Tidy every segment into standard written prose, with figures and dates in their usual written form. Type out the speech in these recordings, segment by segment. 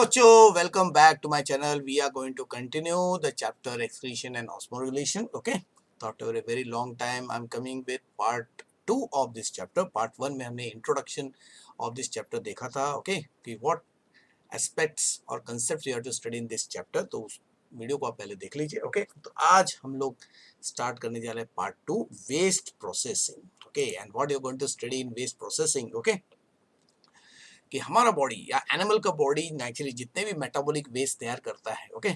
बच्चों, welcome back to my channel. We are going to continue the chapter excretion and osmoregulation. Okay, after a very long time I'm coming with part 2 of this chapter. Part 1 में हमने introduction of this chapter देखा था. Okay, कि what aspects or concepts you have to study in this chapter. तो उस video को आप पहले देख लीजिए. Okay, तो आज हम लोग स्टार्ट करने जा रहे हैं part 2 waste processing. Okay, and what you're going to study in waste processing. Okay, कि हमारा बॉडी या एनिमल का बॉडी नेचुरली जितने भी मेटाबॉलिक वेस्ट तैयार करता है, ओके,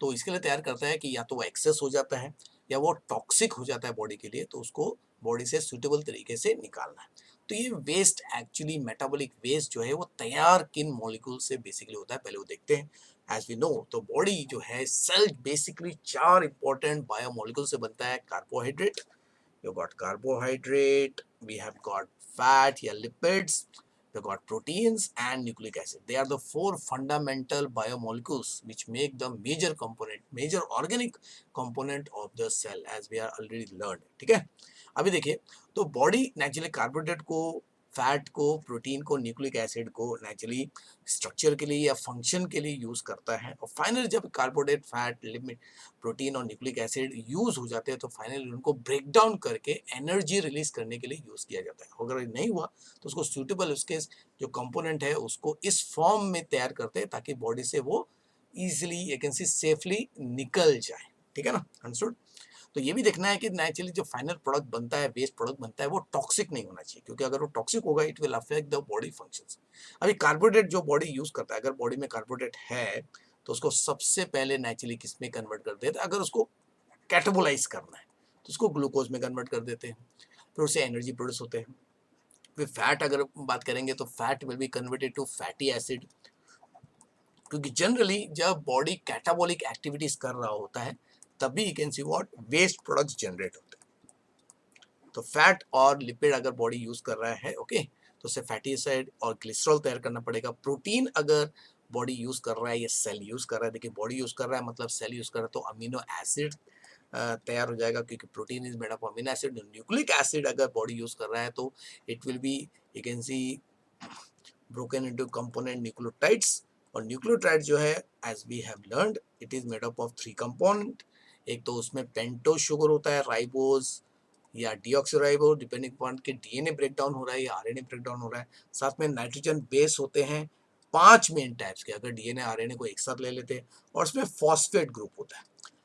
तो इसके लिए तैयार करता है कि या तो वो एक्सेस हो जाता है या वो टॉक्सिक हो जाता है बॉडी के लिए, तो उसको बॉडी से सूटेबल तरीके से निकालना है. तो ये वेस्ट एक्चुअली मेटाबॉलिक वेस्ट जो है वो तैयार किन मॉलिक्यूल से बेसिकली होता है, पहले वो देखते हैं. एज वी नो, तो बॉडी जो है सेल बेसिकली 4 इंपॉर्टेंट बायोमोलिक्यूल से बनता है. Carbohydrate, you got carbohydrate, we have got fat या lipids, we got proteins and nucleic acid. They are the 4 fundamental biomolecules which make the major component, major organic component of the cell, as we are already learned. ठीक है, अभी देखिए, तो body naturally carbohydrate को, fat को, protein को, nucleic acid को naturally structure के लिए या फंक्शन के लिए यूज करता है. और फाइनली जब कार्बोहाइड्रेट, फैट, लिमिट, प्रोटीन और न्यूक्लिक एसिड यूज हो जाते हैं तो फाइनली उनको ब्रेक डाउन करके एनर्जी रिलीज करने के लिए यूज किया जाता है. अगर नहीं हुआ तो उसको सूटेबल, उसके जो कंपोनेंट है उसको इस फॉर्म में तैयार करते हैं ताकि बॉडी से वो easily, you can C safely निकल जाए. ठीक है ना, अंडरस्टूड. तो ये भी देखना है कि नेचुरली जो फाइनल प्रोडक्ट बनता है, वेस्ट प्रोडक्ट बनता है, वो टॉक्सिक नहीं होना चाहिए, क्योंकि अगर वो टॉक्सिक होगा it will affect the body functions. अभी कार्बोहाइड्रेट जो बॉडी यूज करता है, अगर बॉडी में कार्बोहाइड्रेट है तो उसको सबसे पहले नेचुरली किस में कन्वर्ट कर देते हैं. अगर उसको कैटाबोलाइज करना है तो उसको ग्लूकोज में कन्वर्ट कर देते हैं, फिर उससे एनर्जी प्रोड्यूस होते हैं. फिर फैट अगर बात करेंगे तो fat will be converted to fatty acid, क्योंकि जनरली जब बॉडी कैटाबॉलिक एक्टिविटीज कर रहा होता है तभी you can see what waste products generate होते हैं. तो फैट और लिपिड अगर बॉडी यूज कर रहा है, ओके, तो उससे फैटी एसिड और ग्लिसरॉल तैयार करना पड़ेगा. प्रोटीन अगर बॉडी यूज कर रहा है या सेल यूज कर रहा है, देखिए बॉडी यूज कर रहा है मतलब सेल यूज कर रहा है, तो अमीनो एसिड तैयार हो जाएगा, क्योंकि protein is made up of amino acid. Nucleic acid अगर बॉडी यूज कर रहा है तो it will be, you can see, broken into component nucleotides. और न्यूक्लियोटाइड जो है, as we have learned, it is made up of 3 component. एक तो उसमें पेंटोज शुगर होता है, राइबोज या डीऑक्सीराइबोज, डिपेंडिंग अपॉन के डीएनए ब्रेक डाउन हो रहा है या आरएनए ब्रेक डाउन हो रहा है. साथ में नाइट्रोजन बेस होते हैं 5 मेन टाइप्स के, अगर डीएनए आरएनए को एक साथ ले लेते हैं. और उसमें फॉस्फेट ग्रुप होता है.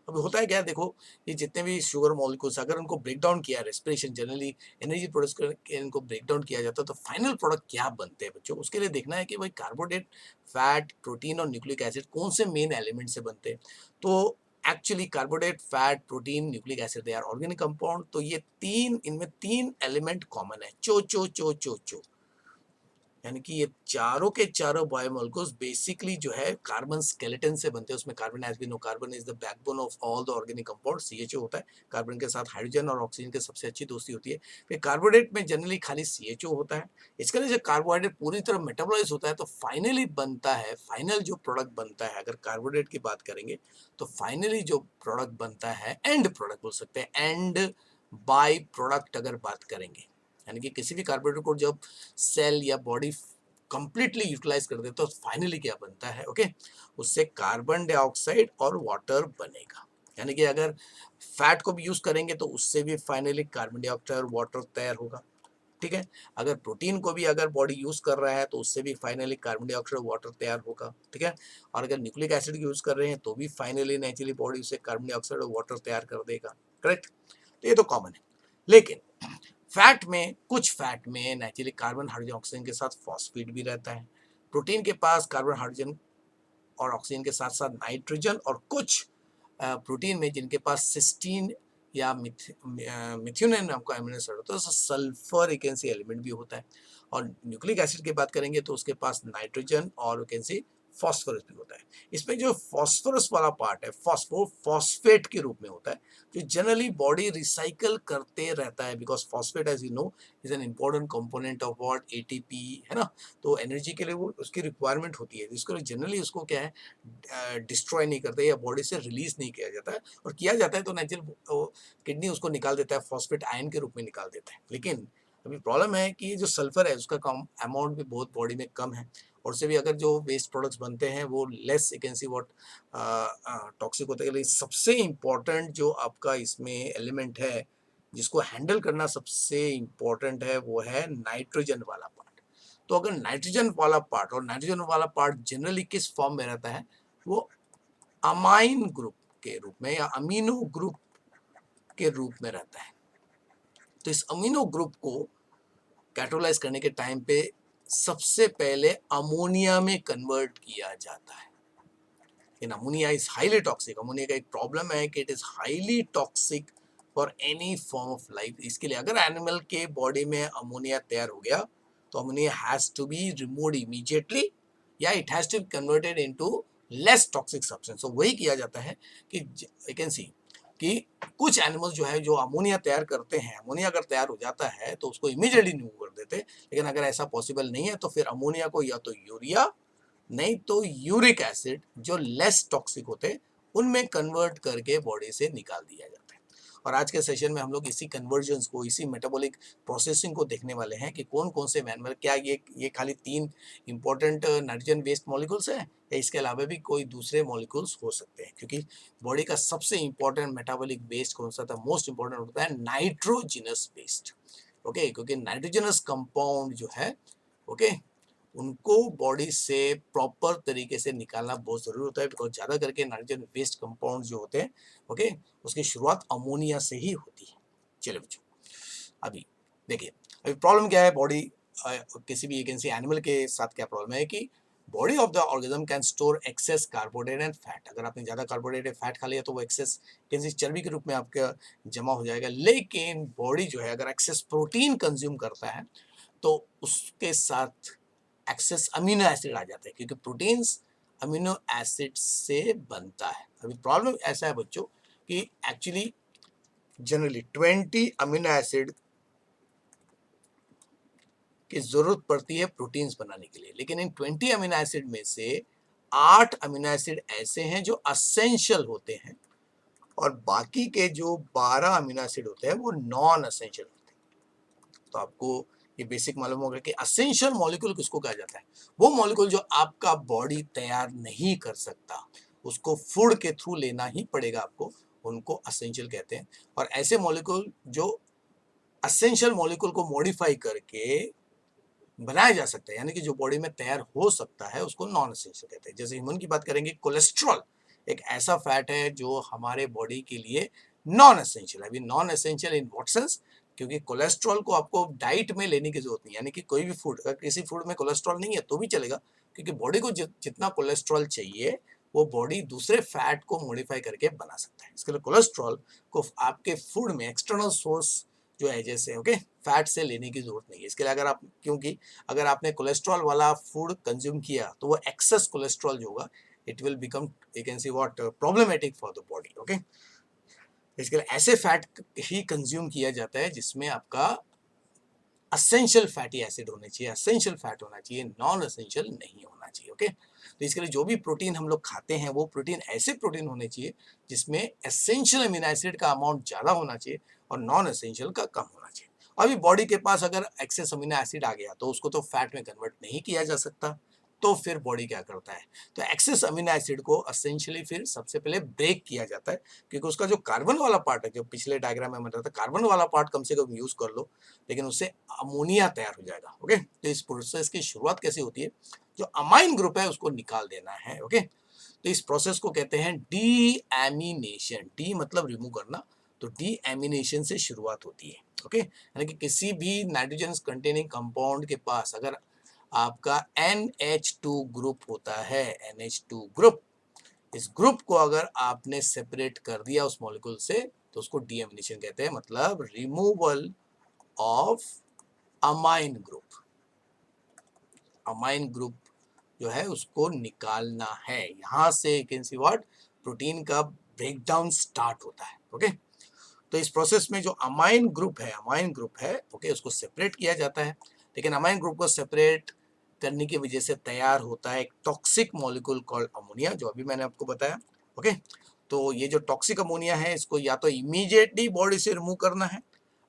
अब होता है क्या, देखो, ये जितने भी शुगर मॉलिक्यूल्स अगर उनको ब्रेक डाउन किया, रेस्पिरेशन जनरली एनर्जी प्रोड्यूस करके इनको ब्रेक डाउन किया जाता है, तो फाइनल प्रोडक्ट क्या बनते हैं बच्चों, उसके लिए देखना है कि भाई कार्बोहाइड्रेट, फैट, प्रोटीन और न्यूक्लिक एसिड कौन से मेन एलिमेंट से बनते हैं. तो actually carbohydrate, fat, protein, nucleic acid they are organic compound. तो ये तीन, इनमें 3 एलिमेंट कॉमन है, चो चो चो चो चो, यानी कि ये चारों के चारों बायोमोलिक्यूल्स बेसिकली जो है कार्बन स्केलेटन से बनते हैं. उसमें carbon, as we know, carbon is the backbone of all the organic compound. CHO होता है, कार्बन के साथ हाइड्रोजन और ऑक्सीजन की सबसे अच्छी दोस्ती होती है. फिर कार्बोहाइड्रेट में जनरली खाली सीएचओ होता है. इसके लिए जब कार्बोहाइड्रेट पूरी तरह मेटाबोलाइज होता है तो फाइनली बनता है, फाइनल जो प्रोडक्ट बनता है, अगर कार्बोहाइड्रेट की बात करेंगे तो फाइनली जो प्रोडक्ट बनता है, एंड प्रोडक्ट बोल सकते हैं, एंड बाय प्रोडक्ट अगर बात करेंगे, यानी कि किसी भी कार्बोहाइड्रेट को जब सेल या बॉडी कंप्लीटली यूटिलाइज कर दे तो फाइनली क्या बनता है, ओके, उससे कार्बन डाइऑक्साइड और वाटर बनेगा. यानी कि अगर फैट को भी यूज करेंगे तो उससे भी फाइनली कार्बन डाइऑक्साइड और वाटर तैयार होगा. ठीक है, अगर प्रोटीन को भी अगर बॉडी यूज कर रहा है तो उससे भी फाइनली कार्बन डाइऑक्साइड और वाटर तैयार होगा. ठीक है, और अगर न्यूक्लिक एसिड यूज कर रहे हैं तो भी फाइनली नेचुरली बॉडी से कार्बन डाइऑक्साइड और वाटर तैयार कर देगा. करेक्ट, तो ये तो कॉमन है. लेकिन फैट में, कुछ फैट में नेचुरली कार्बन, हाइड्रोजन, ऑक्सीजन के साथ फॉस्फेट भी रहता है. प्रोटीन के पास कार्बन, हाइड्रोजन और ऑक्सीजन के साथ साथ नाइट्रोजन, और कुछ प्रोटीन में जिनके पास सिस्टीन या मिथ्योनिन नाम का अमीनो एसिड होता है, तो सल्फर एक एलिमेंट भी होता है. और न्यूक्लिक एसिड की बात करेंगे तो उसके पास नाइट्रोजन और फॉस्फोरस भी होता है. इसमें जो फॉस्फोरस वाला पार्ट है, फॉस्फेट के रूप में होता है, जो जनरली बॉडी रिसाइकल करते रहता है, because phosphate, as you know, is an important component of what, ATP, है ना. तो एनर्जी के लिए वो उसकी रिक्वायरमेंट होती है, जिसको जनरली उसको क्या है, डिस्ट्रॉय नहीं करते या बॉडी से रिलीज नहीं किया जाता है. और किया जाता है तो नेचुरल किडनी उसको निकाल देता है, फॉस्फेट आयन के रूप में निकाल देता है. लेकिन अभी प्रॉब्लम है कि जो सल्फर है उसका कम अमाउंट भी बहुत बॉडी में कम है, और उससे भी अगर जो वेस्ट प्रोडक्ट्स बनते हैं वो less you can see what toxic होते हैं। लेकिन सबसे इम्पोर्टेंट जो आपका इसमें एलिमेंट है जिसको हैंडल करना सबसे इम्पोर्टेंट है वो है नाइट्रोजन वाला पार्ट। तो अगर नाइट्रोजन वाला पार्ट, और नाइट्रोजन वाला पार्ट जनरली किस फॉर्म में रहता है, वो अमाइन ग्रुप के रूप में या अमीनो ग्रुप के रूप में रहता है। तो इस अमीनो ग्रुप को कैटोलाइज करने के टाइम पे सबसे पहले अमोनिया में कन्वर्ट किया जाता है। In ammonia is highly toxic. Ammonia का एक प्रॉब्लम है कि it is highly toxic for any form of life. इसके लिए अगर एनिमल के बॉडी में अमोनिया तैयार हो गया तो ammonia has to be removed immediately या it has to be converted into less toxic substance. तो वही किया जाता है कि यू कैन सी कि कुछ एनिमल्स जो है जो अमोनिया तैयार करते हैं, अमोनिया अगर तैयार हो जाता है तो उसको इमीडिएटली रिमूव कर देते हैं। लेकिन अगर ऐसा पॉसिबल नहीं है तो फिर अमोनिया को या तो यूरिया नहीं तो यूरिक एसिड जो लेस टॉक्सिक होते हैं उनमें कन्वर्ट करके बॉडी से निकाल दिया जाता है। और आज के सेशन में हम लोग इसी कन्वर्जन्स को, इसी मेटाबॉलिक प्रोसेसिंग को देखने वाले हैं कि कौन कौन से मैनर, क्या ये खाली 3 इंपॉर्टेंट नाइट्रोजन बेस्ड मॉलिक्यूल्स हैं या इसके अलावा भी कोई दूसरे मॉलिक्यूल्स हो सकते हैं। क्योंकि बॉडी का सबसे इंपॉर्टेंट मेटाबॉलिक बेस्ड कौन सा था, मोस्ट इंपॉर्टेंट होता है नाइट्रोजिनस बेस्ड। ओके, क्योंकि नाइट्रोजनस कंपाउंड जो है ओके उनको बॉडी से प्रॉपर तरीके से निकालना बहुत जरूरी होता है। बिकॉज ज़्यादा करके नाइट्रोजन वेस्ट कंपाउंड जो होते हैं ओके उसकी शुरुआत अमोनिया से ही होती है। चलो बच्चों, अभी देखिए अभी प्रॉब्लम क्या है बॉडी किसी भी एजेंसी एनिमल के साथ क्या प्रॉब्लम है कि body of the organism can store excess carbohydrate and fat. अगर आपने ज़्यादा कार्बोहाइड्रेट फैट खा लिया तो वो एक्सेस कैसे चर्बी के रूप में आपका जमा हो जाएगा। लेकिन बॉडी जो है अगर एक्सेस प्रोटीन कंज्यूम करता है तो उसके साथ एक्सेस अमीनो एसिड आ जाता है, क्योंकि प्रोटीन्स अमीनो एसिड से बनता है। अभी प्रॉब्लम ऐसा है बच्चों कि एक्चुअली जनरली 20 अमीनो एसिड की जरूरत पड़ती है प्रोटीन्स बनाने के लिए। लेकिन इन 20 अमीनो एसिड में से 8 अमीनो एसिड ऐसे हैं जो असेंशियल होते हैं और बाकी के जो 12 अमीनो एसिड होते हैं वो नॉन असेंशियल होते हैं। तो आपको ये बेसिक मालूम होगा कि असेंशियल मॉलिक्यूल किसको कहा जाता है। वो मॉलिक्यूल जो आपका बॉडी तैयार नहीं कर सकता, उसको फूड के थ्रू लेना ही पड़ेगा आपको, उनको असेंशियल कहते हैं। और ऐसे मॉलिक्यूल जो असेंशियल मॉलिक्यूल को मॉडिफाई करके बनाया जा सकता है, यानी कि जो बॉडी में तैयार हो सकता है, उसको नॉन असेंशियल कहते हैं। जैसे ह्यूमन की बात करेंगे, कोलेस्ट्रॉल एक ऐसा फैट है जो हमारे बॉडी के लिए नॉन असेंशियल है। अभी non essential in what sense, क्योंकि कोलेस्ट्रॉल को आपको डाइट में लेने की जरूरत नहीं, यानी कि कोई भी फूड, अगर किसी फूड में कोलेस्ट्रॉल नहीं है तो भी चलेगा, क्योंकि बॉडी को जितना कोलेस्ट्रॉल चाहिए वो बॉडी दूसरे फैट को मॉडिफाई करके बना सकता है। इसके लिए कोलेस्ट्रॉल को आपके फूड में एक्सटर्नल सोर्स जो है जैसे ओके फैट से लेने की जरूरत नहीं है। इसके लिए अगर आप, क्योंकि अगर आपने कोलेस्ट्रॉल वाला फूड कंज्यूम किया तो वो एक्सेस कोलेस्ट्रॉल जो होगा it will become you can see what problematic for the body. Okay, इसके लिए ऐसे फैट ही कंज्यूम किया जाता है जिसमें आपका असेंशियल फैटी एसिड होने चाहिए, असेंशियल फैट होना चाहिए, नॉन असेंशियल नहीं होना चाहिए। ओके, तो इसके लिए जो भी प्रोटीन हम लोग खाते हैं वो प्रोटीन ऐसे प्रोटीन होने चाहिए जिसमें एसेंशियल अमीनो एसिड का अमाउंट ज़्यादा होना चाहिए और नॉन एसेंशियल का कम होना चाहिए। अभी बॉडी के पास अगर एक्सेस अमीनो एसिड आ गया तो उसको तो फैट में कन्वर्ट नहीं किया जा सकता, तो फिर बॉडी क्या करता है, तो एक्सेस अमीनो एसिड को असेंशियली फिर सबसे पहले ब्रेक किया जाता है, क्योंकि उसका जो कार्बन वाला पार्ट है, जो पिछले डायग्राम में बता था, कार्बन वाला पार्ट कम से कम यूज कर लो, लेकिन उससे अमोनिया तैयार हो जाएगा। ओके, तो इस प्रोसेस की शुरुआत कैसे होती है, जो अमाइन ग्रुप है उसको निकाल देना है। ओके, तो इस प्रोसेस को कहते हैं डीएमिनेशन। डी मतलब रिमूव करना, तो डीएमिनेशन से शुरुआत होती है। ओके, यानी कि किसी भी नाइट्रोजन कंटेनिंग कंपाउंड के पास अगर आपका NH2 ग्रुप होता है, NH2 ग्रुप, इस ग्रुप को अगर आपने सेपरेट कर दिया उस मॉलिक्यूल से तो उसको डीएमिनेशन कहते हैं, मतलब removal of amine group. Amine group जो है उसको निकालना है, यहां से you can see what protein का ब्रेकडाउन स्टार्ट होता है। ओके, तो इस प्रोसेस में जो अमाइन ग्रुप है ओके उसको सेपरेट किया जाता है। लेकिन अमाइन ग्रुप को सेपरेट करने की वजह से तैयार होता है एक टॉक्सिक मॉलिक्यूल कॉल्ड अमोनिया, जो अभी मैंने आपको बताया। ओके, तो ये जो टॉक्सिक अमोनिया है इसको या तो इमीडिएटली बॉडी से रिमूव करना है,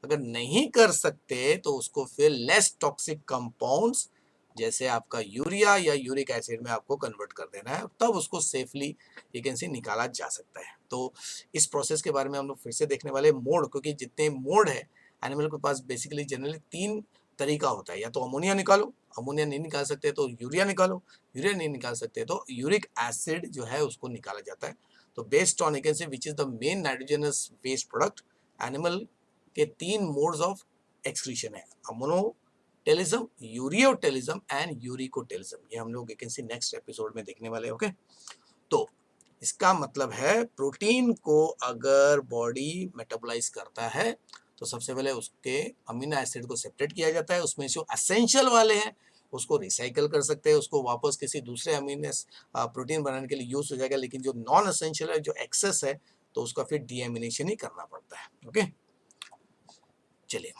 अगर नहीं कर सकते तो उसको फिर लेस टॉक्सिक कंपाउंड्स जैसे आपका यूरिया या यूरिक एसिड में आपको कन्वर्ट कर देना है, तब उसको सेफली यू कैन सी निकाला जा सकता है। तो इस प्रोसेस के बारे में हम लोग फिर से देखने वाले मोड, क्योंकि जितने मोड है एनिमल के पास बेसिकली जनरली 3 तरीका होता है, या तो अमोनिया निकालो, अमोनिया नहीं निकाल सकते तो यूरिया निकालो, यूरिया नहीं निकाल सकते तो यूरिक एसिड जो है उसको निकाला जाता है। तो based on you can say which is the main nitrogenous waste product, animal के 3 मोड्स ऑफ एक्सक्रीशन है, अमोनोटेलिज्म, यूरियोटेलिज्म एंड यूरिकोटेलिज्म। ये हम लोग you can see next episode में देखने वाले हैं। ओके, तो इसका मतलब है प्रोटीन को अगर बॉडी मेटाबोलाइज करता है तो सबसे पहले उसके अमीनो एसिड को सेपरेट किया जाता है, उसमें जो एसेंशियल वाले हैं उसको रिसाइकल कर सकते हैं, उसको वापस किसी दूसरे अमीनो प्रोटीन बनाने के लिए यूज हो जाएगा, लेकिन जो नॉन एसेंशियल है, जो एक्सेस है, तो उसका फिर डीएमिनेशन ही करना पड़ता है। ओके, चलिए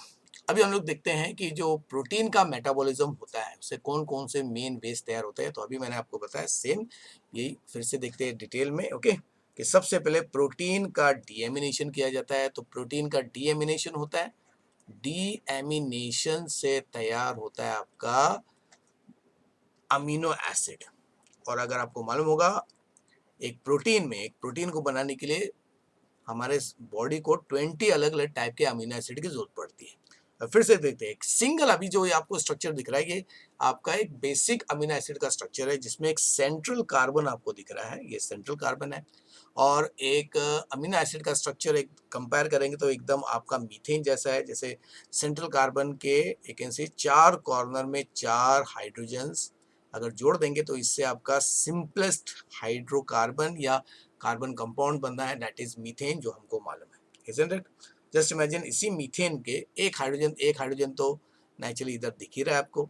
अभी हम लोग देखते हैं कि जो प्रोटीन का मेटाबॉलिज्म होता है उससे कौन कौन से मेन बेस तैयार होते हैं। तो अभी मैंने आपको बताया सेम, यही फिर से देखते हैं डिटेल में। ओके, कि सबसे पहले प्रोटीन का डीएमिनेशन किया जाता है। तो प्रोटीन का डीएमिनेशन होता है, डीएमिनेशन से तैयार होता है आपका अमीनो एसिड। और अगर आपको मालूम होगा एक प्रोटीन को बनाने के लिए हमारे बॉडी को 20 अलग अलग टाइप के अमीनो एसिड की जरूरत पड़ती है। फिर से देखते हैं, एक सिंगल अभी जो आपको स्ट्रक्चर दिख रहा है ये आपका एक बेसिक अमीनो एसिड का स्ट्रक्चर है, जिसमें एक सेंट्रल कार्बन आपको दिख रहा है, ये सेंट्रल कार्बन है। और एक अमीनो एसिड का स्ट्रक्चर एक कंपेयर करेंगे तो एकदम आपका मीथेन जैसा है। जैसे सेंट्रल कार्बन के एक ऐसे 4 कॉर्नर में 4 हाइड्रोजन्स अगर जोड़ देंगे तो इससे आपका सिंपलेस्ट हाइड्रोकार्बन या कार्बन कंपाउंड बनता है, दैट इज मीथेन, जो हमको मालूम है, इजंट इट? जस्ट इमेजिन इसी मीथेन के एक हाइड्रोजन तो नेचुरली इधर दिख ही रहा है आपको।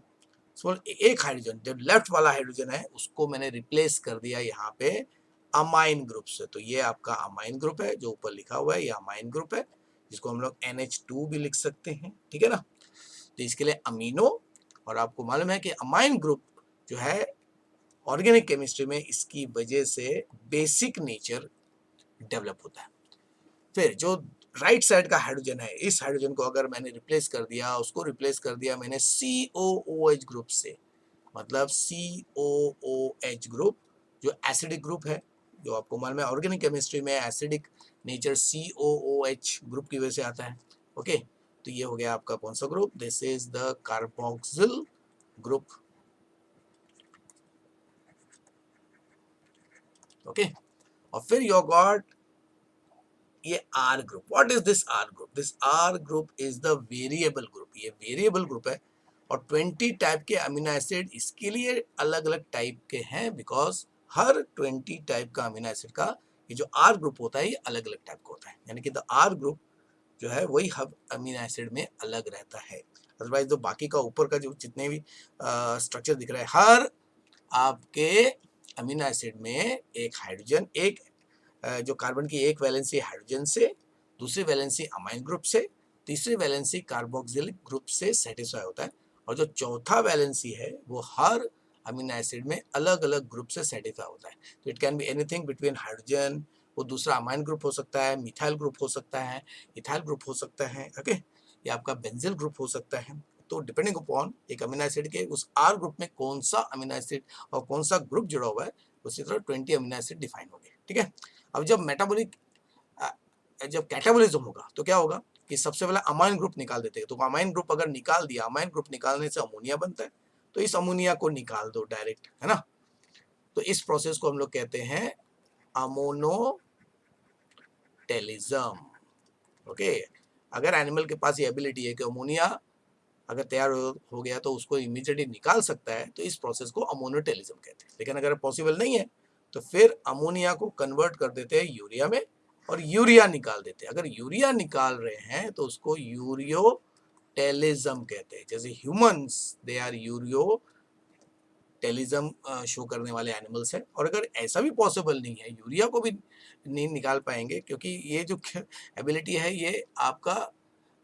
सो एक हाइड्रोजन जो लेफ्ट वाला हाइड्रोजन है उसको मैंने रिप्लेस कर दिया यहाँ पे अमाइन ग्रुप से। तो ये आपका अमाइन ग्रुप है, जो ऊपर लिखा हुआ है ये अमाइन ग्रुप है, जिसको हम लोग NH2 भी लिख सकते हैं, ठीक है ना। तो इसके लिए अमीनो, और आपको मालूम है कि अमाइन ग्रुप जो है ऑर्गेनिक केमिस्ट्री में इसकी वजह से बेसिक नेचर डेवलप होता है। फिर जो राइट साइड का हाइड्रोजन है, इस हाइड्रोजन को अगर मैंने रिप्लेस कर दिया, उसको रिप्लेस कर दिया मैंने COOH ग्रुप से, मतलब COOH ग्रुप जो एसिडिक ग्रुप है, जो आपको मालूम है ऑर्गेनिक केमिस्ट्री में एसिडिक नेचर COOH ग्रुप की वजह से आता है। ओके, तो ये हो गया आपका कौन सा group, this is the carboxyl group. Okay, और फिर यू गॉट ये R group. What is this R group? This R group is the variable group. ये वेरिएबल ग्रुप है और 20 टाइप के अमीनो एसिड इसके लिए अलग अलग टाइप के हैं, बिकॉज हर 20 टाइप का अमीनो एसिड का ये जो R ग्रुप होता है ये अलग अलग टाइप का होता है, यानी कि द R ग्रुप जो है वही हर अमीनो एसिड में अलग रहता है। अदरवाइज जो बाकी का ऊपर का जो जितने भी स्ट्रक्चर दिख रहा है, हर आपके अमीनो एसिड में एक हाइड्रोजन, एक जो कार्बन की एक वैलेंसी हाइड्रोजन से, दूसरी वैलेंसी अमाइन ग्रुप से, तीसरी वैलेंसी कार्बोक्सिलिक ग्रुप से सेटिस्फाई होता है, और जो चौथा वैलेंसी है वो हर अमीनो एसिड में अलग अलग ग्रुप से सेटिस्फाई होता है। तो it can be anything between hydrogen, वो दूसरा अमाइन ग्रुप हो सकता है, मिथाइल ग्रुप हो सकता है, इथाइल ग्रुप हो सकता है, ओके, ये आपका बेंजिल ग्रुप हो सकता है। तो डिपेंडिंग अपॉन एक अमीनो एसिड के उस आर ग्रुप में कौन सा अमीनो एसिड और कौन सा ग्रुप जुड़ा हुआ है, उसी तरह 20 अमीनो एसिड डिफाइन हो गए, ठीक है। अब जब कैटाबोलिज्म होगा तो क्या होगा कि सबसे पहले अमाइन ग्रुप निकाल देते हैं। तो अमाइन ग्रुप अगर निकाल दिया, अमाइन ग्रुप निकालने से अमोनिया बनता है, तो इस अमोनिया को निकाल दो डायरेक्ट, है ना। तो इस प्रोसेस को हम लोग कहते हैं अमोनोटेलिज्म। ओके, अगर एनिमल के पास ये एबिलिटी है कि अमोनिया अगर तैयार हो गया तो उसको इमीडिएटली निकाल सकता है, तो इस प्रोसेस को अमोनोटेलिज्म कहते हैं। लेकिन अगर पॉसिबल नहीं है तो फिर अमोनिया को कन्वर्ट कर देते हैं यूरिया में और यूरिया निकाल देते हैं। अगर यूरिया निकाल रहे हैं तो उसको यूरियोटेलिज्म कहते हैं। जैसे humans they are ureotelism show करने वाले एनिमल्स हैं। और अगर ऐसा भी पॉसिबल नहीं है, यूरिया को भी नहीं निकाल पाएंगे, क्योंकि ये जो एबिलिटी है ये आपका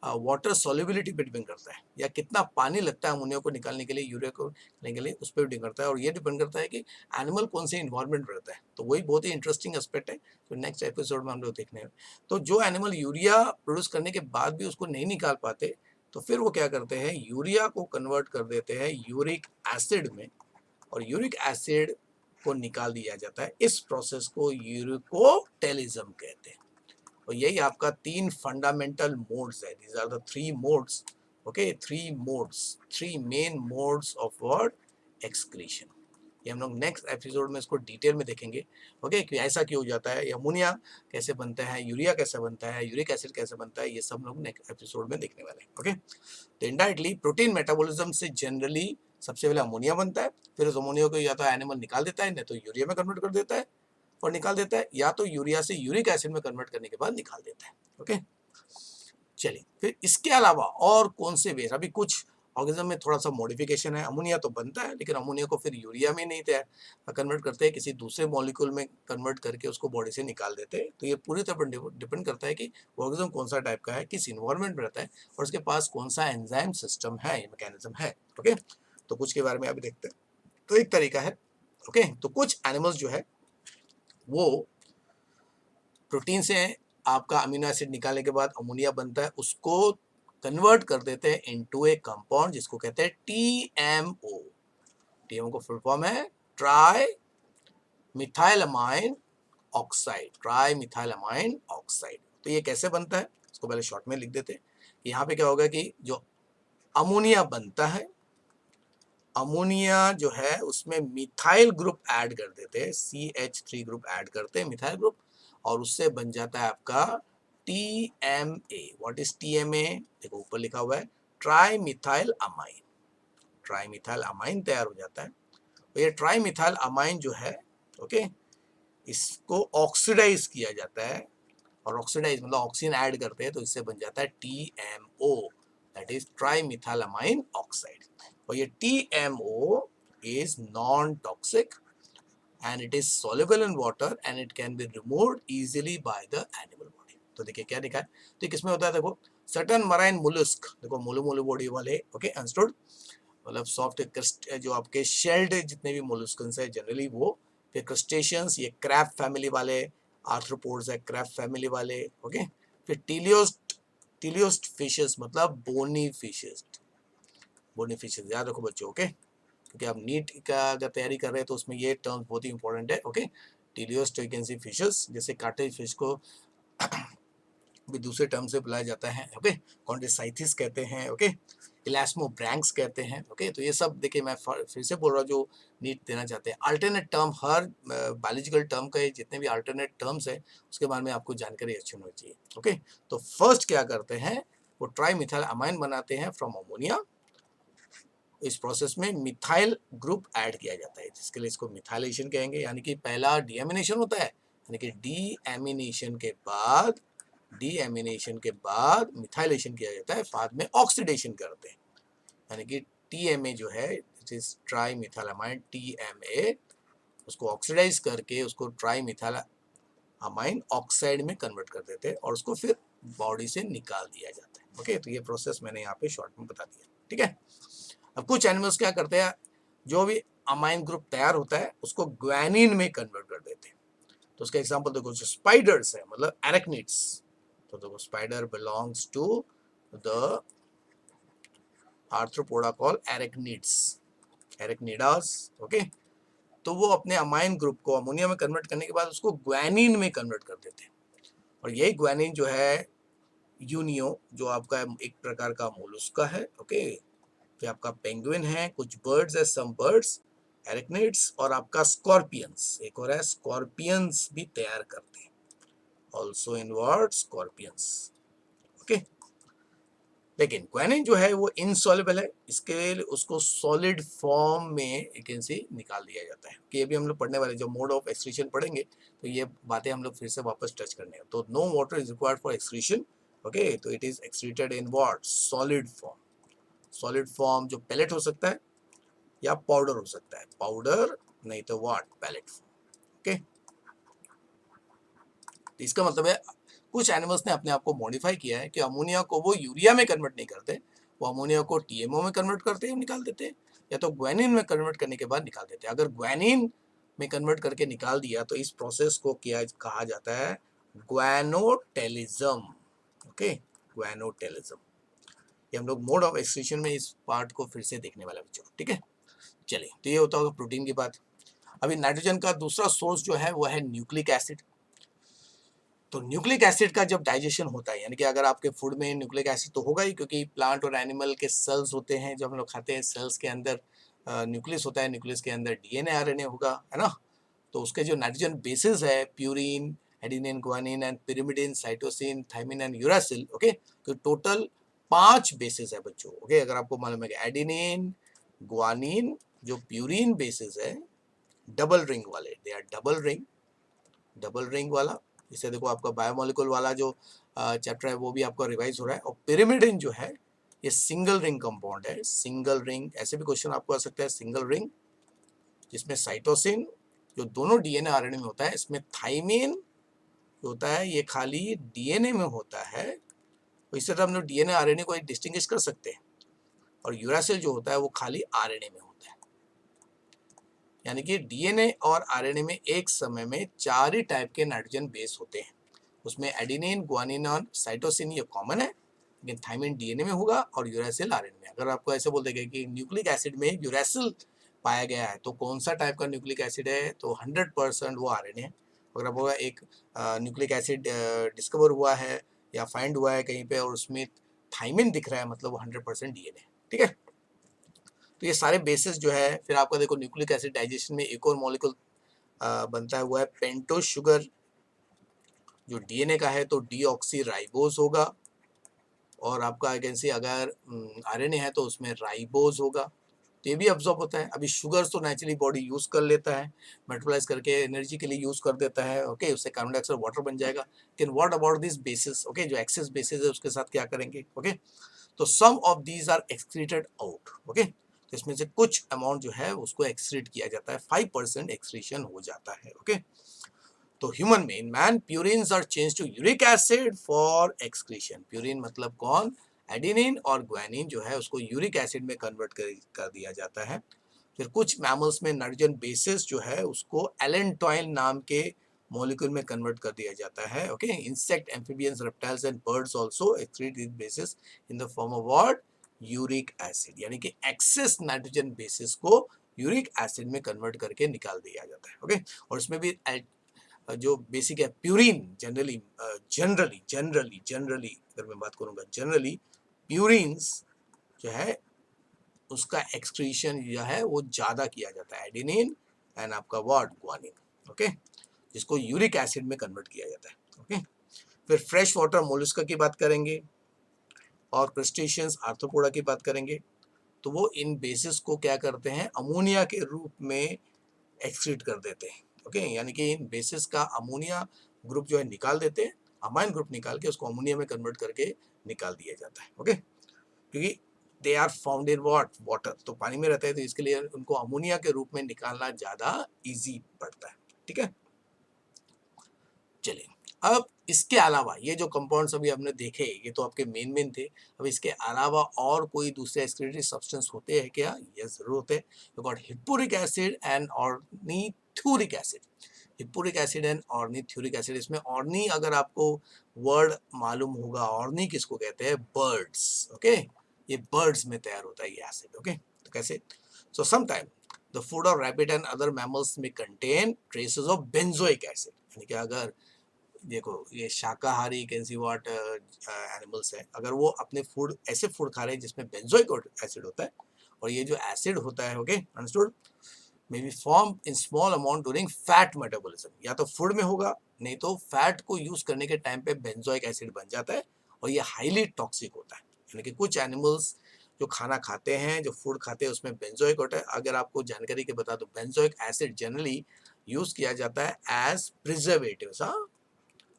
वाटर सॉल्युबिलिटी पे डिपेंड करता है, या कितना पानी लगता है अमोनिया को निकालने के लिए, यूरिया को निकालने के लिए, उस पर डिपेंड करता है। और ये डिपेंड करता है कि एनिमल कौन से इन्वायरमेंट में रहता है। तो वही बहुत ही इंटरेस्टिंग एस्पेक्ट है, तो नेक्स्ट एपिसोड में हम लोग देखने हैं। तो जो एनिमल यूरिया प्रोड्यूस करने के बाद भी उसको नहीं निकाल पाते, तो फिर वो क्या करते हैं, यूरिया को कन्वर्ट कर देते हैं यूरिक एसिड में, और यूरिक एसिड को निकाल दिया जाता है। इस प्रोसेस को यूरिकोटेलिज्म कहते हैं। और यही आपका 3 फंडामेंटल मोड्स है। These are the 3 modes, okay, 3 modes, 3 main modes of what, excretion. ये हम लोग नेक्स्ट एपिसोड में इसको डिटेल में देखेंगे, ओके, कि ऐसा क्यों हो जाता है, अमोनिया कैसे बनता है, यूरिया कैसे बनता है, यूरिक एसिड कैसे बनता है, ये सब लोग नेक्स्ट एपिसोड में देखने वाले हैं, ओके। तो इनडायरेक्टली प्रोटीन मेटाबॉलिज्म से जनरली सबसे पहले अमोनिया बनता है, फिर उस अमोनिया को या तो एनिमल निकाल देता है, नहीं तो यूरिया में कन्वर्ट कर देता है और निकाल देता है, या तो यूरिया से यूरिक एसिड में कन्वर्ट करने के बाद निकाल देता है, ओके। चलिए, फिर इसके अलावा और कौन से बेस, अभी कुछ ऑर्गेनिज्म में थोड़ा सा मॉडिफिकेशन है। अमोनिया तो बनता है, लेकिन अमोनिया को फिर यूरिया में नहीं तैयार कन्वर्ट करते हैं, किसी दूसरे मॉलिक्यूल में कन्वर्ट करके उसको बॉडी से निकाल देते हैं। तो ये पूरी तरह डिपेंड करता है कि ऑर्गेनिज्म कौन सा टाइप का है, किस इन्वायरमेंट में रहता है, और उसके पास कौन सा एंजाइम सिस्टम है, मैकेनिज्म है, ओके। तो कुछ के बारे में अभी देखते हैं। तो एक तरीका है, ओके, तो कुछ एनिमल्स जो है वो प्रोटीन से आपका अमीनो एसिड निकालने के बाद अमोनिया बनता है, उसको कन्वर्ट कर देते हैं इनटू ए कंपाउंड जिसको कहते हैं टीएमओ। टीएमओ का फुल फॉर्म है ट्राई मिथाइलमाइन ऑक्साइड, ट्राई मिथाइलमाइन ऑक्साइड। तो ये कैसे बनता है, इसको पहले शॉर्ट में लिख देते हैं। यहाँ पे क्या होगा कि जो अमोनिया बनता है, अमोनिया जो है उसमें मिथाइल ग्रुप ऐड कर देते हैं, CH3 ग्रुप ऐड करते हैं, मिथाइल ग्रुप, और उससे बन जाता है आपका TMA। व्हाट इज TMA, देखो ऊपर लिखा हुआ है tri methyl amine. Tri methyl amine तैयार हो जाता है। तो ये ट्राई मिथाइल अमाइन जो है, ओके, इसको ऑक्सीडाइज किया जाता है, और ऑक्सीडाइज मतलब ऑक्सीजन ऐड करते हैं, तो इससे बन जाता है TMO, that is tri methyl amine oxide. और ये TMO is non-toxic and it is soluble in water and it can be removed easily by the animal body। तो देखिए क्या लिखा है, तो किसमें होता है, देखो सर्टन मराइन मोलस्क, देखो मोलो मोलो बॉडी वाले, ओके, अंडरस्टूड, मतलब सॉफ्ट जो आपके शेल्ड जितने भी मोलस्कन्स है जनरली वो, फिर क्रस्टेशियंस, ये क्रैब फैमिली वाले, आर्थ्रोपोड्स है क्रैब फैमिली वाले, ओके। फिर टीलियोस्ट फिशेस मतलब बोनी फिशेस, बोनी फिशेस याद रखो बच्चों, ओके, क्योंकि आप नीट का अगर तैयारी कर रहे हैं तो उसमें ये टर्म बहुत ही इंपॉर्टेंट है, ओके। टीलियोस्ट फिशेस, जैसे काटेज फिश को भी दूसरे टर्म से बुलाया जाता है, ओके, कॉन्ड्रोसाइथिस कहते हैं, ओके, इलास्मोब्रैंक्स कहते हैं, ओके। तो ये सब देखिए मैं फिर से बोल रहा हूँ जो नीट देना चाहते हैं, अल्टरनेट टर्म, हर बायोलॉजिकल टर्म का जितने भी अल्टरनेट टर्म्स है उसके बारे में आपको जानकारी अच्छी होनी चाहिए, ओके। तो फर्स्ट क्या करते हैं, वो ट्राई मिथाइल अमाइन बनाते हैं फ्रॉम अमोनिया। इस प्रोसेस में मिथाइल ग्रुप ऐड किया जाता है, जिसके लिए इसको मिथाइलेशन कहेंगे, यानी कि पहला डीएमिनेशन होता है, यानी कि डीएमिनेशन के बाद मिथाइलेशन किया जाता है, बाद में ऑक्सीडेशन करते हैं, यानी कि टीएमए जो है, इट इज ट्राई मिथाइलामाइन टीएमए, उसको ऑक्सीडाइज करके उसको ट्राई मिथाइलामाइन ऑक्साइड में कन्वर्ट कर देते हैं और उसको फिर बॉडी से निकाल दिया जाता है, ओके। तो ये प्रोसेस मैंने यहाँ पे शॉर्ट में बता दिया, ठीक है। अब कुछ एनिमल्स क्या करते हैं, जो भी अमाइन ग्रुप तैयार होता है उसको ग्वानिन में कन्वर्ट कर देते हैं। तो उसका एग्जांपल देखो, जो स्पाइडर्स है मतलब एरेक्निड्स, तो देखो spider belongs to the arthropoda call arachnids, arachnidas, okay. तो वो अपने अमाइन ग्रुप को अमोनिया में कन्वर्ट करने के बाद उसको ग्वानिन में कन्वर्ट कर देते हैं, और यही ग्वानिन जो है यूनियो, जो आपका एक प्रकार का मोलस्का है, ओके। फिर आपका पेंगुइन है, कुछ बर्ड्स है, सम बर्ड्स, एरेक्निड्स, और आपका स्कॉर्पियंस, एक और है स्कॉर्पियंस भी तैयार करते हैं, ऑल्सो इनवर्ड स्कॉर्पियंस, ओके। लेकिन ग्वानिन जो है वो इनसॉल्युबल है, इसके लिए उसको सॉलिड फॉर्म में एक निकाल दिया जाता है, कि ये भी हम लोग पढ़ने वाले, जो मोड ऑफ एक्सक्रीशन पढ़ेंगे तो ये बातें हम लोग फिर से वापस टच करने हैं। तो no water is required for excretion, okay. तो it is excreted in what, solid form. Solid form जो पैलेट हो सकता है या पाउडर हो सकता है, पाउडर नहीं तो व्हाट, पैलेट फॉर्म, ओके। तो इसका मतलब है कुछ एनिमल्स ने अपने आप को मॉडिफाई किया है कि अमोनिया को वो यूरिया में कन्वर्ट नहीं करते, वो अमोनिया को टीएमओ में कन्वर्ट करते हैं, निकाल देते हैं, या तो ग्वानिन में कन्वर्ट करने के बाद निकाल देते हैं। अगर ग्वानिन में कन्वर्ट करके निकाल दिया तो इस प्रोसेस को क्या कहा जाता है, ग्वानोटेलिज्म, ओके, ग्वानोटेलिज्म। ये हम लोग मोड ऑफ एक्सक्रीशन में इस पार्ट को फिर से देखने वाला बच्चों, ठीक है। चलिए, तो ये होता होगा प्रोटीन की बात। अभी नाइट्रोजन का दूसरा सोर्स जो है वो है न्यूक्लिक एसिड। तो न्यूक्लिक एसिड का जब डाइजेशन होता है, यानी कि अगर आपके फूड में न्यूक्लिक एसिड तो होगा ही, क्योंकि प्लांट और एनिमल के सेल्स होते हैं जब हम लोग खाते हैं, सेल्स के अंदर न्यूक्लियस होता है, न्यूक्लियस के अंदर डीएनए आरएनए होगा, है ना। तो उसके जो नाइट्रोजन बेसिस है, purine, adenine, guanine and pyrimidine, cytosine, thymine and uracil, okay. तो टोटल 5 बेसिस है बच्चों, ओके। अगर आपको मालूम है कि एडिनिन, ग्वानिन, जो प्यूरिन बेसिस है, डबल रिंग वाले, दे आर डबल रिंग वाला। इसे देखो, आपका बायोमोलिकुल वाला जो चैप्टर है वो भी आपका रिवाइज हो रहा है। और पिरिमिडिन जो है ये सिंगल रिंग कंपाउंड है, सिंगल रिंग। ऐसे भी क्वेश्चन आपको आ सकता है, सिंगल रिंग जिसमें साइटोसिन जो दोनों डीएनए आरएनए में होता है, इसमें थाइमिन जो होता है ये खाली डीएनए में होता है। तो इस तरह हम लोग डीएनए आरएनए को डिस्टिंग्विश कर सकते हैं। और यूरासिल जो होता है वो खाली आरएनए में होता है। यानी कि डीएनए और आरएनए में एक समय में 4 ही टाइप के नाइट्रोजन बेस होते हैं। उसमें एडिनिन, ग्वानिन और साइटोसिन ये कॉमन है, लेकिन थाइमिन डीएनए में होगा और यूरासिल आरएनए में। अगर आपको ऐसे बोल देंगे कि न्यूक्लिक एसिड में यूरासिल पाया गया है तो कौन सा टाइप का न्यूक्लिक एसिड है, तो 100% वो आरएनए है। अगर आपको एक न्यूक्लिक एसिड डिस्कवर हुआ है या फाइंड हुआ है कहीं पे और उसमें थाइमिन दिख रहा है, मतलब वो 100% डीएनए, ठीक है। तो ये सारे बेसिस जो है, फिर आपका देखो न्यूक्लिक एसिड डाइजेशन में एक और मॉलिक्यूल बनता है, वो है पेंटोस शुगर। जो डीएनए का है तो डीऑक्सी राइबोज होगा। और आपका आई कैन सी अगर आरएनए है तो उसमें राइबोज होगा। तो ये भी अब्जॉर्ब होता है। अभी शुगर तो नेचुरली बॉडी यूज कर लेता है, मेटाबोलाइज करके एनर्जी के लिए यूज कर देता है, ओके। उससे कार्बन डाइऑक्साइड वाटर बन जाएगा। लेकिन what about this basis, okay, जो एक्सेस बेसिस है उसके साथ क्या करेंगे, ओके। तो some of these are excreted out, okay. तो इसमें से कुछ अमाउंट जो है उसको एक्सक्रीट किया जाता है, 5% एक्सक्रीशन हो जाता है, ओके। तो ह्यूमन में, in man, purines are change to uric acid for excretion. Purine मतलब कौन, एडिनिन और ग्वानिन जो है उसको यूरिक एसिड में कन्वर्ट कर दिया जाता है। फिर कुछ मैमल्स में नाइट्रोजन बेसिस जो है उसको एलेंटोइन नाम के मॉलिक्यूल में कन्वर्ट कर दिया जाता है, okay. Insect, amphibians, reptiles and birds also excrete this basis in the form of what, uric acid. यानी कि एक्सेस नाइट्रोजन बेसिस को यूरिक एसिड में कन्वर्ट करके निकाल दिया जाता है, ओके। और उसमें भी जो बेसिक है प्यूरिन, जनरली अगर मैं बात करूंगा, जनरली प्यूरिन्स जो है उसका एक्सक्रीशन जो है वो ज्यादा किया जाता है, एडेनिन एंड आपका व्हाट, ग्वानिन, ओके, जिसको यूरिक एसिड में कन्वर्ट किया जाता है, ओके। फिर फ्रेश वाटर मोलस्का की बात करेंगे और क्रस्टेशियंस, आर्थ्रोपोडा की बात करेंगे। तो वो इन बेसिस को क्या करते हैं, अमोनिया के रूप में एक्सक्रीट कर देते हैं, ओके। यानी कि इन बेसिस का अमोनिया ग्रुप जो है निकाल देते हैं, अमाइन ग्रुप निकाल के उसको अमोनिया में कन्वर्ट करके निकाल दिया जाता है, ओके। क्योंकि they are found in what, water, तो पानी में रहता है, तो इसके लिए उनको अमोनिया के रूप में निकालना ज्यादा इजी पड़ता है, ठीक है। चलिए, अब इसके अलावा ये जो कंपाउंड्स अभी हमने देखे ये तो आपके मेन थे। अब इसके अलावा और कोई दूसरे एक्सक्रीटरी सब्सटेंस होते हैं क्या? यस, जरूर होते हैं। You got hippuric acid and ornithuric acid. Hippuric acid and ornithuric acid. इसमें ऑर्नी अगर आपको वर्ड मालूम होगा, ऑर्नी किसको कहते हैं? Birds, okay. ये बर्ड्स में तैयार होता है ये एसिड, ओके। तो कैसे? So sometime the food of rabbit and other mammals में contain traces of benzoic acid. यानी कि अगर देखो ये शाकाहारी कैन सी व्हाट एनिमल्स है, अगर वो अपने फूड ऐसे फूड खा रहे हैं जिसमें बेंजोइक एसिड होता है, और ये जो एसिड होता है, okay, understood, may be form in small amount during fat metabolism. या तो फूड में होगा, नहीं तो फैट को यूज करने के टाइम पे बेंजोइक एसिड बन जाता है और ये हाईली टॉक्सिक होता है। यानी कि कुछ एनिमल्स जो खाना खाते हैं, जो फूड खाते हैं, उसमें बेंजोइक होता है। अगर आपको जानकारी के बता दो, बेंजोइक एसिड जनरली यूज किया जाता है एज प्रिजर्वेटिव्स। हाँ,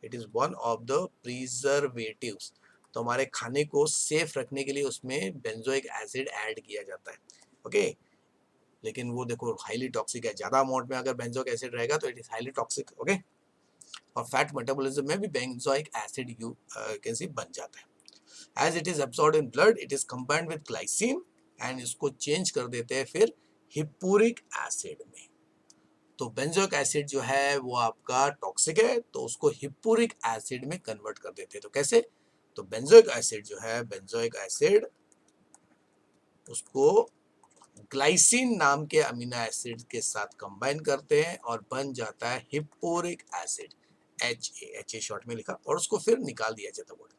it is one of the preservatives. तो हमारे खाने को सेफ रखने के लिए उसमें बेंजोइक एसिड ऐड किया जाता है, ओके। लेकिन वो देखो हाईली टॉक्सिक है, ज्यादा अमाउंट में अगर बेंजोइक एसिड रहेगा तो it is highly toxic, okay. और फैट मेटाबॉलिज्म में भी benzoic acid you can see बन जाता है। As it is absorbed in blood, it is combined with glycine and इसको चेंज कर देते हैं फिर हिप्पुरिक एसिड में। तो बेंजोइक एसिड जो है वो आपका टॉक्सिक है, तो उसको हिप्पुरिक एसिड में कन्वर्ट कर देते हैं। तो कैसे? तो बेंजोइक एसिड जो है, बेंजोइक एसिड उसको ग्लाइसिन नाम के अमीनो एसिड के साथ कंबाइन करते हैं और बन जाता है हिप्पोरिक एसिड, HA शॉर्ट में लिखा, और उसको फिर निकाल दिया जाता है।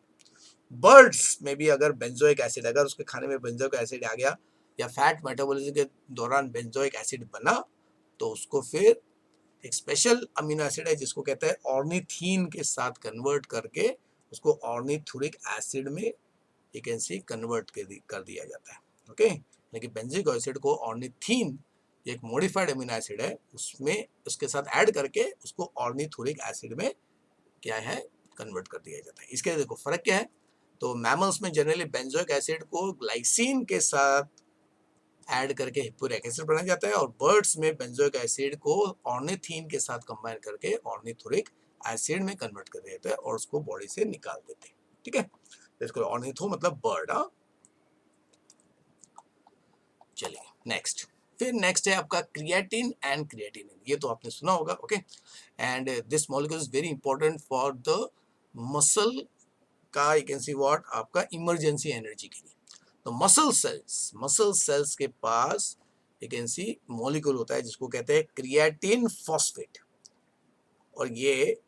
बर्ड्स में भी अगर बेंजोइक एसिड, अगर उसके खाने में बेंजोइक एसिड आ गया या फैट मेटाबॉलिज्म के दौरान बेंजोइक एसिड बना, तो उसको फिर एक स्पेशल अमीनो एसिड है जिसको कहते हैं ऑर्निथीन के साथ कन्वर्ट करके उसको ऑर्निथुरिक एसिड में यू कैन सी कन्वर्ट कर दिया जाता है। ओके, लेकिन बेंजोइक एसिड को ऑर्निथीन, एक मॉडिफाइड अमीनो एसिड है, उसमें उसके साथ ऐड करके उसको ऑर्निथुरिक एसिड में क्या है कन्वर्ट कर दिया जाता है। इसके देखो फर्क क्या है। तो मैमल्स में जनरली बेंजोइक एसिड को ग्लाइसिन के साथ ऐड करके हिप्पोरिक एसिड बनाया जाता है, और बर्ड्स में बेंजोइक एसिड को ऑर्निथीन के साथ कंबाइन करके ऑर्निथुरिक एसिड में कन्वर्ट कर दिया जाता है और उसको बॉडी से निकाल देते हैं। ठीक है, इसको ऑर्निथो मतलब बर्ड। हाँ, चलिए नेक्स्ट। फिर नेक्स्ट है आपका क्रिएटिन एंड क्रिएटिनिन, ये तो आपने सुना होगा। Okay, and this molecule is very important for the muscle का, यू कैन सी व्हाट, आपका इमरजेंसी एनर्जी के लिए। तो मसल सेल्स के पास यू कैन सी मॉलिक्यूल होता है जिसको कहते हैं क्रिएटिन फॉस्फेट, और ये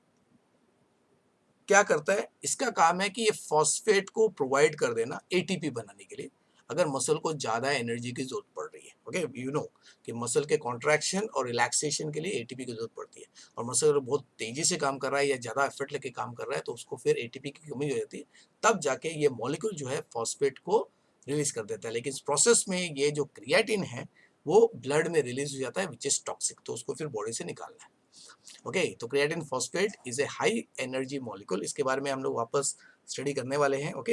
क्या करता है, इसका काम है कि ये फॉस्फेट को प्रोवाइड कर देना एटीपी बनाने के लिए, अगर मसल को ज्यादा एनर्जी की जरूरत पड़ रही है। ओके, यू नो कि मसल के कॉन्ट्रैक्शन और रिलैक्सेशन के लिए एटीपी की जरूरत पड़ती है, और मसल अगर बहुत तेजी से काम कर रहा है या ज्यादा एफर्ट लेके काम कर रहा है तो उसको फिर एटीपी की कमी हो जाती है, तब जाके ये मॉलिक्यूल जो है फॉस्फेट को रिलीज कर देता है। लेकिन इस प्रोसेस में ये जो क्रिएटिन है वो ब्लड में रिलीज हो जाता है विच इज टॉक्सिक, तो उसको फिर बॉडी से निकालना है। ओके, तो creatine phosphate is a high energy molecule, इसके बारे में हम लोग वापस स्टडी करने वाले हैं। Okay,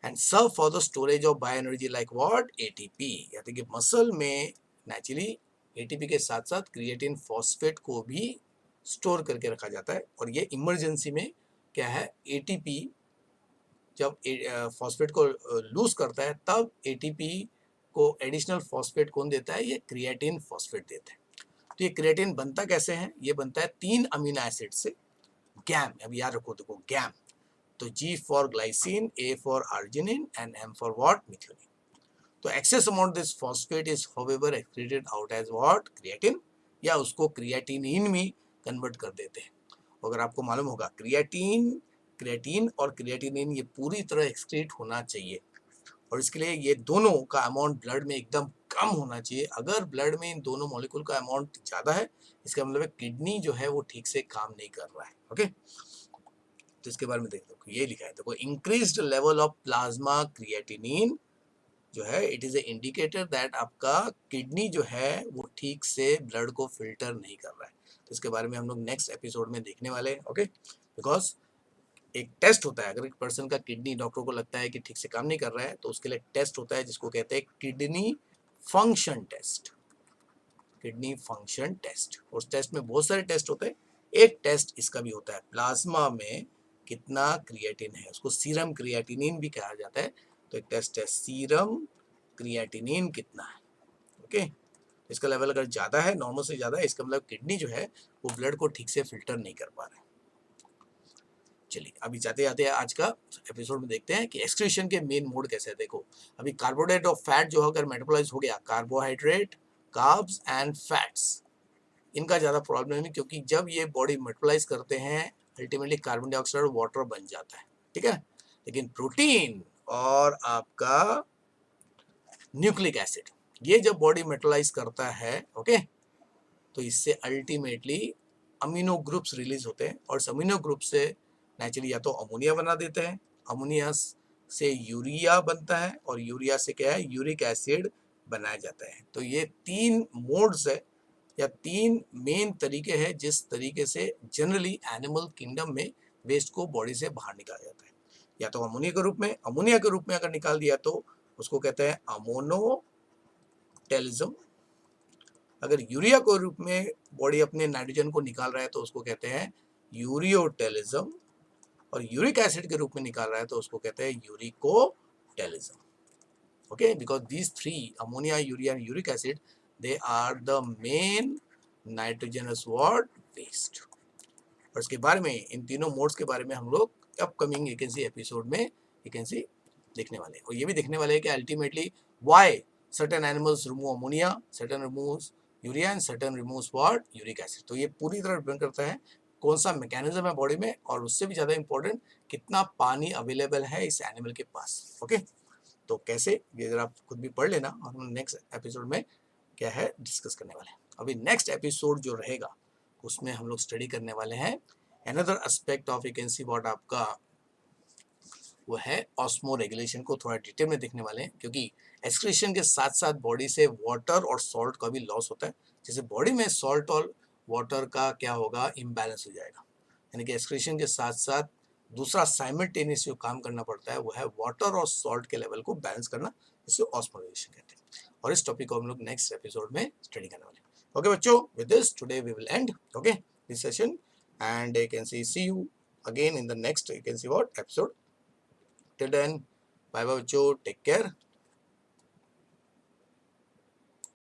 and serve for the storage of bio energy like what, ATP, यानी कि मसल में नेचुरली एटीपी के साथ साथ क्रिएटिन फॉस्फेट को भी स्टोर करके रखा जाता है, और ये इमरजेंसी में क्या है, एटीपी जब फॉस्फेट को लूज करता है तब एटीपी को एडिशनल फॉस्फेट कौन देता है, ये क्रिएटिन फॉस्फेट देता है। तो ये क्रिएटिन बनता कैसे है, ये बनता है 3 अमीनो एसिड से, गैम, अब याद रखो, देखो गैम, तो G for glycine, A for arginine and M for what, methionine. तो excess amount this phosphate is however excreted out as what, creatine, या उसको क्रिएटिनिन में कन्वर्ट कर देते हैं। अगर आपको मालूम होगा क्रिएटिन और क्रिएटिनिन ये पूरी तरह एक्सक्रीट होना चाहिए, और इसके लिए ये दोनों का अमाउंट ब्लड में एकदम कम होना चाहिए। अगर ब्लड में इन दोनों मॉलिक्यूल का अमाउंट ज्यादा है, इसका मतलब है किडनी जो है वो ठीक से काम नहीं कर रहा है। ओके, तो इसके बारे में देखो, ये लिखा है, देखो increased level of plasma creatinine जो है it is a indicator that आपका किडनी जो है वो ठीक से ब्लड को फिल्टर नहीं कर रहा है। तो इसके बारे में हम लोग नेक्स्ट एपिसोड में देखने वाले हैं। ओके, बिकॉज एक टेस्ट होता है, अगर एक पर्सन का किडनी डॉक्टर को लगता है कि ठीक से काम नहीं कर रहा है, तो उसके लिए एक टेस्ट होता है जिसको कहते हैं kidney function test, kidney function test. उस टेस्ट में बहुत सारे टेस्ट होते हैं, एक टेस्ट इसका भी होता है, प्लाज्मा में कितना क्रिएटिन है, उसको सीरम क्रिएटिनिन भी कहा जाता है। तो एक टेस्ट है सीरम क्रिएटिनिन कितना है। ओके, इसका लेवल अगर ज्यादा है, नॉर्मल से ज्यादा है, इसका मतलब किडनी जो है वो ब्लड को ठीक से फिल्टर नहीं कर पा रहा है। चलिए अभी जाते जाते आज का एपिसोड में देखते हैं कि एक्सक्रीशन के मेन मोड कैसे है। देखो अभी कार्बोहाइड्रेट और फैट जो अगर मेटाबोलाइज हो गया, कार्बोहाइड्रेट, कार्ब्स एंड फैट्स, इनका ज़्यादा प्रॉब्लम नहीं, क्योंकि जब ये बॉडी मेटाबोलाइज करते हैं अल्टीमेटली कार्बन डाइऑक्साइड और वाटर बन जाता है। ठीक है, लेकिन प्रोटीन और आपका न्यूक्लिक एसिड ये जब बॉडी मेटाबोलाइज करता है, ओके, तो इससे अल्टीमेटली अमीनो ग्रुप्स रिलीज होते हैं, और अमीनो ग्रुप से नेचुरली या तो अमोनिया बना देते हैं, अमोनिया से यूरिया बनता है, और यूरिया से क्या है, यूरिक एसिड बनाया जाता है। तो ये 3 मोड्स है या 3 मेन तरीके हैं जिस तरीके से जनरली एनिमल किंगडम में वेस्ट को बॉडी से बाहर निकाला जाता है। या तो अमोनिया के रूप में अगर निकाल दिया तो उसको कहते हैं अमोनोटेलिज्म। अगर यूरिया के रूप में बॉडी अपने नाइट्रोजन को निकाल रहा है तो उसको कहते हैं यूरियोटेलिज्म, और यूरिक एसिड के रूप में निकाल रहा है तो उसको कहते हैं uricotelism. Okay, because these 3 ammonia, urea and uric acid they are the main nitrogenous what waste. और इसके बारे में, इन तीनों मोड्स के बारे में हम लोग upcoming you can C episode में यू कैन सी देखने वाले हैं, और ये भी देखने वाले हैं कि ultimately why certain animals remove ammonia, certain removes urea and certain removes what uric acid. तो ये पूरी तरह डिपेंड करता है कौन सा मैकेनिज्म है बॉडी में, और उससे भी ज्यादा इंपॉर्टेंट कितना पानी अवेलेबल है इस एनिमल के पास। ओके, तो कैसे, ये जरा आप खुद भी पढ़ लेना, और हम नेक्स्ट एपिसोड में क्या है डिस्कस करने वाले हैं। अभी नेक्स्ट एपिसोड जो रहेगा उसमें हम लोग स्टडी करने वाले हैं another aspect of, you can see what आपका वो है ऑस्मो रेगुलेशन को थोड़ा डिटेल में देखने वाले हैं, क्योंकि एक्सक्रीशन के साथ साथ बॉडी से वाटर और सॉल्ट का भी लॉस होता है। जैसे बॉडी में सॉल्ट और वाटर का क्या होगा, इम्बैलेंस हो जाएगा, यानी कि एक्सक्रीशन के साथ साथ दूसरा साइमल्टेनियस जो काम करना पड़ता है वो है वाटर और सॉल्ट के लेवल को बैलेंस करना, जिसे ऑस्मो रेगुलेशन कहते हैं। और इस टॉपिक को हम लोग नेक्स्ट एपिसोड में स्टडी करने वाले हैं। ओके बच्चों, with this today we will end okay this session, and you can see you again in the next, you can see what episode. Till then, bye bye बच्चों, take care.